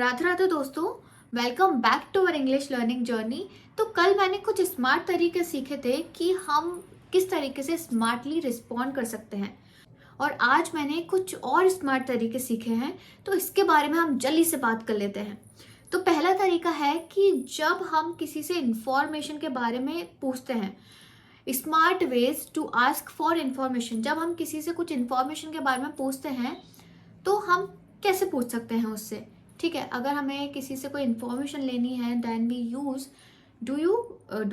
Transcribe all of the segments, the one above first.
राधे राधे दोस्तों, welcome back to our English learning journey. तो कल मैंने कुछ स्मार्ट तरीके सीखे थे कि हम किस तरीके से स्मार्टली रिस्पॉन्ड कर सकते हैं, और आज मैंने कुछ और स्मार्ट तरीके सीखे हैं। तो इसके बारे में हम जल्दी से बात कर लेते हैं। तो पहला तरीका है कि जब हम किसी से इंफॉर्मेशन के बारे में पूछते हैं, smart ways to ask for information. जब हम किसी से कुछ इंफॉर्मेशन के बारे में पूछते हैं तो हम कैसे पूछ सकते हैं उससे, ठीक है। अगर हमें किसी से कोई इंफॉर्मेशन लेनी है, then we use do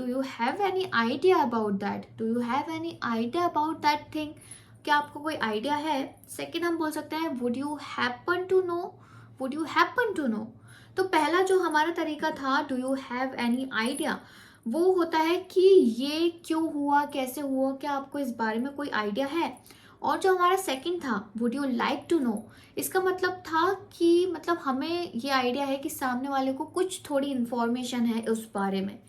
you have any idea about that, do you have any idea about that thing, क्या आपको कोई आइडिया है। सेकेंड हम बोल सकते हैं would you happen to know, would you happen to know. तो पहला जो हमारा तरीका था do you have any idea, वो होता है कि ये क्यों हुआ, कैसे हुआ, क्या आपको इस बारे में कोई आइडिया है। और जो हमारा सेकंड था would you like to know, इसका मतलब था कि मतलब हमें ये आइडिया है कि सामने वाले को कुछ थोड़ी इन्फॉर्मेशन है उस बारे में।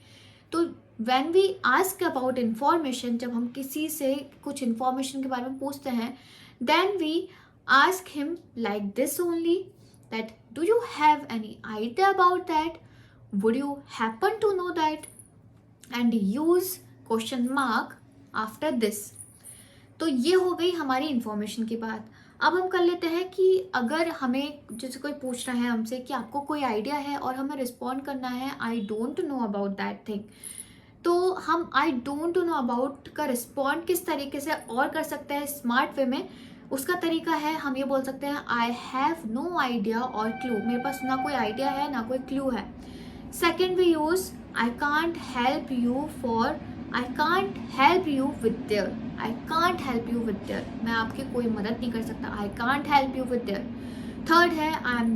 तो when we ask about information, जब हम किसी से कुछ इन्फॉर्मेशन के बारे में पूछते हैं, then we ask him like this only, that do you have any idea about that, would you happen to know that, and use question mark after this. तो ये हो गई हमारी इन्फॉर्मेशन की बात। अब हम कर लेते हैं कि अगर हमें जैसे कोई पूछ रहा है हमसे कि आपको कोई आइडिया है और हमें रिस्पॉन्ड करना है I don't know about that thing, तो हम आई डोंट नो अबाउट का रिस्पॉन्ड किस तरीके से और कर सकते हैं स्मार्ट वे में। उसका तरीका है, हम ये बोल सकते हैं आई हैव नो आइडिया और क्लू, मेरे पास ना कोई आइडिया है ना कोई क्लू है। Second we use I can't help you for, I can't help you with their, I can't help you with their, मैं आपकी कोई मदद नहीं कर सकता, I can't help you with their. Third है I am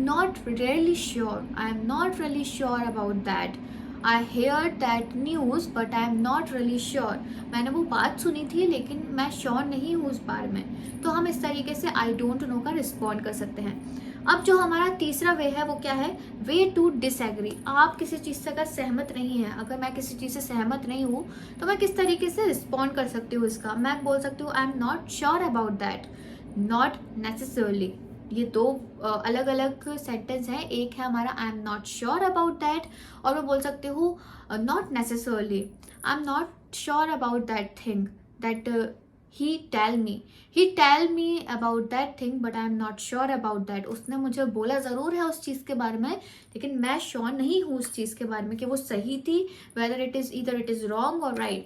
not really sure, I am not really sure about that, I hair that news but I am not really sure, मैंने वो बात सुनी थी लेकिन मैं श्योर नहीं हूँ उस बारे में। तो हम इस तरीके से आई डोंट नो का रिस्पॉन्ड कर सकते हैं। अब जो हमारा तीसरा वे है वो क्या है, वे टू डिसएग्री। आप किसी चीज़ से अगर सहमत नहीं है, अगर मैं किसी चीज़ से सहमत नहीं हूँ तो मैं किस तरीके से रिस्पॉन्ड कर सकती हूँ इसका, मैं बोल सकती हूँ I am not sure about that, not necessarily. ये दो अलग अलग सेंटेंस हैं। एक है हमारा I am not sure about that, और मैं बोल सकती हूँ not necessarily, I am not sure about that thing that he tell me about that thing but I am not sure about that। उसने मुझे बोला ज़रूर है उस चीज़ के बारे में, लेकिन मैं श्योर नहीं हूँ उस चीज़ के बारे में कि वो सही थी, whether it is either it is wrong or right।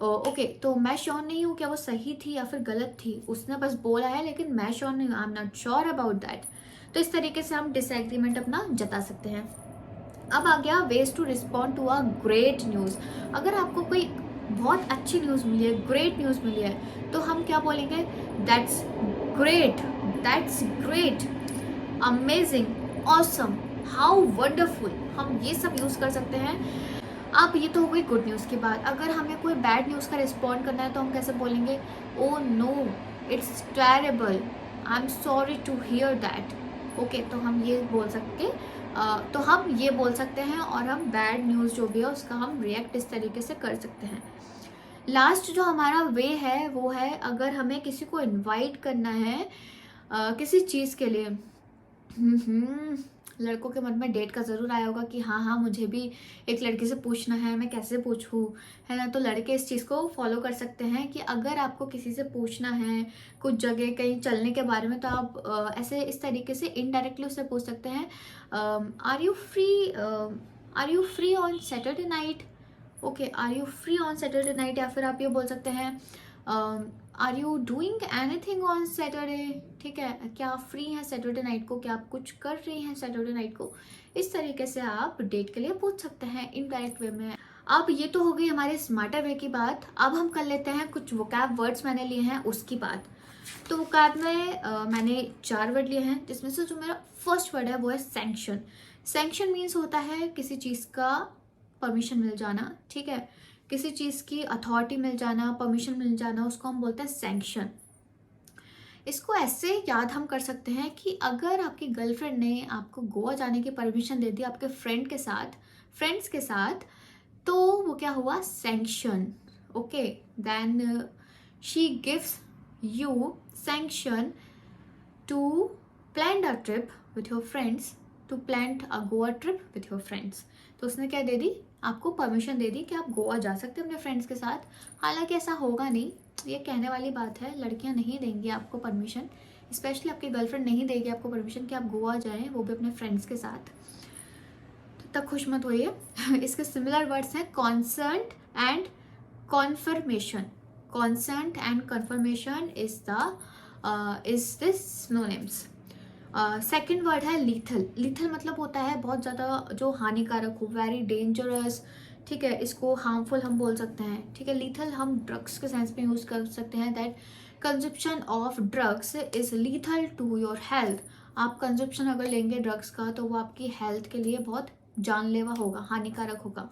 Okay, तो मैं श्योर नहीं हूँ क्या वो सही थी या फिर गलत थी, उसने बस बोला है लेकिन मैं श्योर नहीं हूँ, I am not sure about that. तो इस तरीके से हम डिसएग्रीमेंट अपना जता सकते हैं। अब आ गया ways to respond to a great news. अगर आपको कोई बहुत अच्छी न्यूज़ मिली है, ग्रेट न्यूज़ मिली है, तो हम क्या बोलेंगे, that's great, that's great, amazing, awesome, how wonderful, हम ये सब यूज़ कर सकते हैं। अब ये तो हो गई गुड न्यूज़ की बात। अगर हमें कोई बैड न्यूज़ का रिस्पॉन्ड करना है तो हम कैसे बोलेंगे, oh no it's terrible, I am sorry to hear that. Okay, तो हम ये बोल सकते हैं और हम बैड न्यूज़ जो भी है उसका हम रिएक्ट इस तरीके से कर सकते हैं। लास्ट जो हमारा वे है वो है, अगर हमें किसी को इनवाइट करना है किसी चीज़ के लिए, लड़कों के मन में डेट का ज़रूर आया होगा कि हाँ मुझे भी एक लड़की से पूछना है, मैं कैसे पूछूं, है ना। तो लड़के इस चीज़ को फॉलो कर सकते हैं कि अगर आपको किसी से पूछना है कुछ जगह कहीं चलने के बारे में, तो आप ऐसे इस तरीके से इनडायरेक्टली उससे पूछ सकते हैं, are you free on Saturday night. Okay, are you free on Saturday night. या फिर आप ये बोल सकते हैं are you doing anything on Saturday, ठीक है, क्या आप फ्री हैं सैटरडे नाइट को, क्या आप कुछ कर रही हैं सैटरडे नाइट को। इस तरीके से आप डेट के लिए पूछ सकते हैं इनडायरेक्ट वे में। अब ये तो हो गई हमारे स्मार्टर वे की बात। अब हम कर लेते हैं कुछ वोकैब वर्ड्स मैंने लिए हैं उसकी बात। तो वोकैब में मैंने 4 वर्ड लिए हैं, जिसमें से जो मेरा फर्स्ट वर्ड है वो है सैंक्शन। सैंक्शन मीन्स होता है किसी चीज़ का परमिशन मिल जाना, ठीक है, किसी चीज़ की अथॉरिटी मिल जाना, परमिशन मिल जाना, उसको हम बोलते हैं सैंक्शन। इसको ऐसे याद हम कर सकते हैं कि अगर आपकी गर्लफ्रेंड ने आपको गोवा जाने की परमिशन दे दी आपके फ्रेंड्स के साथ, तो वो क्या हुआ, sanction. Okay, then she gives you sanction to plan a trip with your friends to plan a Goa trip with your friends. तो उसने क्या दे दी, आपको परमिशन दे दी कि आप गोवा जा सकते हैं अपने फ्रेंड्स के साथ। हालांकि ऐसा होगा नहीं, ये कहने वाली बात है, लड़कियां नहीं देंगी आपको परमिशन, स्पेशली आपकी गर्लफ्रेंड नहीं देगी आपको परमिशन कि आप गोवा जाएं, वो भी अपने फ्रेंड्स के साथ। तो तक खुश मत होइए। इसके सिमिलर वर्ड्स हैं consent and confirmation. Consent and confirmation is this synonyms. Second word है लीथल। लीथल मतलब होता है बहुत ज़्यादा जो हानिकारक हो, वेरी डेंजरस, ठीक है, इसको हार्मफुल हम बोल सकते हैं, ठीक है। लीथल हम ड्रग्स के सेंस में यूज़ कर सकते हैं, that consumption of drugs is lethal to your health. आप कंजप्शन अगर लेंगे ड्रग्स का तो वो आपकी हेल्थ के लिए बहुत जानलेवा होगा, हानिकारक होगा।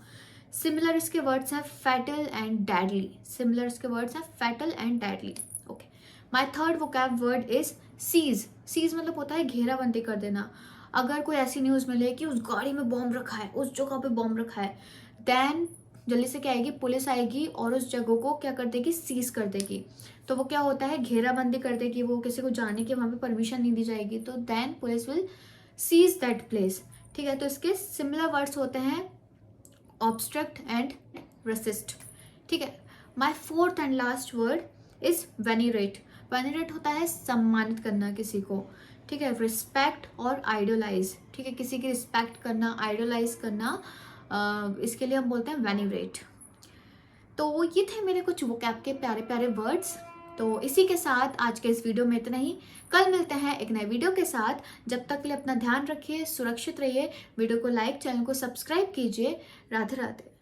सिमिलर इसके वर्ड्स हैं फैटल एंड डेडली। सिमिलर इसके वर्ड्स हैं fatal and deadly. Okay, my third vocab word is seize. Seize मतलब होता है घेराबंदी कर देना। अगर कोई ऐसी न्यूज़ मिले कि उस गाड़ी में बॉम्ब रखा है, उस जगह पे बॉम्ब रखा है, देन जल्दी से क्या आएगी, पुलिस आएगी और उस जगह को क्या कर देगी, सीज कर देगी। तो वो क्या होता है, घेराबंदी कर देगी, वो किसी को जाने की वहाँ पे परमिशन नहीं दी जाएगी, तो then police will seize that place, ठीक है। तो इसके सिमिलर वर्ड्स होते हैं ऑब्स्ट्रक्ट एंड रेसिस्ट, ठीक है। My fourth and last word is venerate. Venerate होता है सम्मानित करना किसी को, ठीक है, रिस्पेक्ट और आइडोलाइज, ठीक है, किसी की रिस्पेक्ट करना, आइडोलाइज करना, इसके लिए हम बोलते हैं वेनिरेट। तो ये थे मेरे कुछ वोकैब के प्यारे प्यारे वर्ड्स। तो इसी के साथ आज के इस वीडियो में इतना ही। कल मिलते हैं एक नए वीडियो के साथ। जब तक के लिए अपना ध्यान रखिए, सुरक्षित रहिए, वीडियो को लाइक, चैनल को सब्सक्राइब कीजिए। राधे राधे।